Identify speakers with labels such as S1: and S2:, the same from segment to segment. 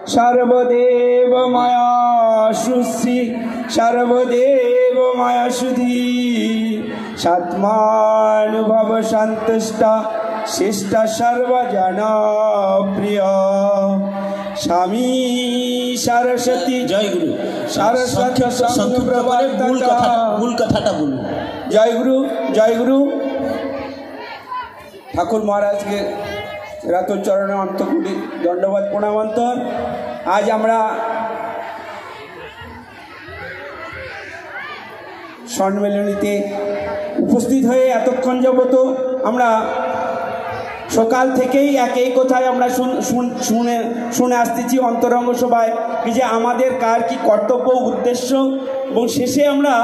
S1: सर्वदेव मया शुद्धि सर्वदेव मया शुद्धि सात्मानुभव संतुष्टा शिष्ट सर्वजना प्रिय स्वामी सरस्वती जय गुरु सरस्वती मूल कथाटा बोलूं जय गुरु ठाकुर महाराज के रातुल चरण अंतकुटी दंडवत प्रणामांतर। आज আমরা সম্মেলনীতে উপস্থিত হয়ে এতক্ষণ যাবত আমরা সকাল থেকেই একই কথাই আমরা শুনে আসতেছি অন্তরঙ্গ সভায় যে আমাদের কার কি কর্তব্য উদ্দেশ্য এবং শেষে আমরা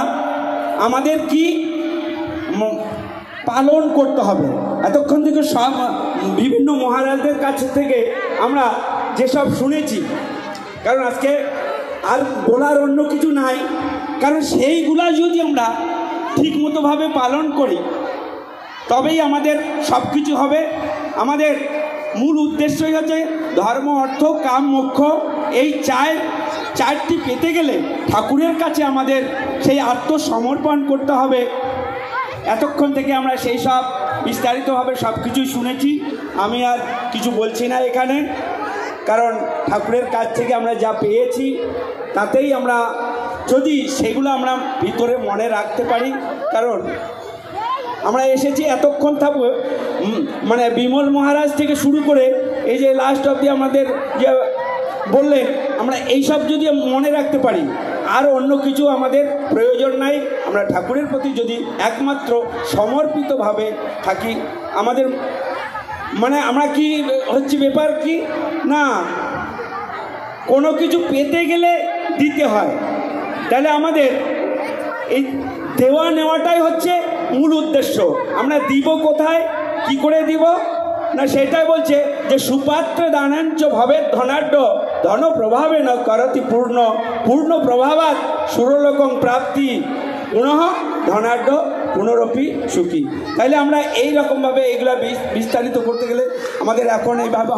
S1: আমাদের কি পালন করতে হবে। এতক্ষণ থেকে সব বিভিন্ন মহারাজদের কাছ থেকে আমরা যেসব শুনেছি, কারণ আজকে আর বলার অন্য কিছু নাই, কারণ সেইগুলা যদি আমরা ঠিকমতোভাবে পালন করি তবেই আমাদের সব কিছু হবে। আমাদের মূল উদ্দেশ্যই হচ্ছে ধর্ম অর্থ কাম মোক্ষ, এই চারটি পেতে গেলে ঠাকুরের কাছে আমাদের সেই আত্মসমর্পণ করতে হবে। এতক্ষণ থেকে আমরা সেই সব বিস্তারিতভাবে সব কিছুই শুনেছি। আমি আর কিছু বলছি না এখানে, কারণ ঠাকুরের কাছ থেকে আমরা যা পেয়েছি তাতেই আমরা যদি সেগুলো আমরা ভিতরে মনে রাখতে পারি, কারণ আমরা এসেছি এতক্ষণ থাকবো মানে বিমল মহারাজ থেকে শুরু করে এই যে লাস্ট অবধি আমাদের যে বললেন, আমরা এইসব যদি মনে রাখতে পারি আর অন্য কিছু আমাদের প্রয়োজন নাই। আমরা ঠাকুরের প্রতি যদি একমাত্র সমর্পিতভাবে থাকি, আমাদের মানে আমরা কি হচ্ছে ব্যাপার কি না, কোনো কিছু পেতে গেলে দিতে হয়, তাহলে আমাদের এই দেওয়া নেওয়াটাই হচ্ছে মূল উদ্দেশ্য। আমরা দিব কোথায়, কি করে দিব না, সেটাই বলছে যে সুপাত্র দানাঞ্চ ভবে ধনাঢ্য ধন প্রভাবে ন করতি পূর্ণ প্রভাবাৎ সুরলোকং প্রাপ্তি পুনঃ ধনাঢ্য পুনরপি সুখী। তাইলে আমরা এই রকমভাবে এইগুলা বিস্তারিত করতে গেলে আমাদের এখন এইভাবে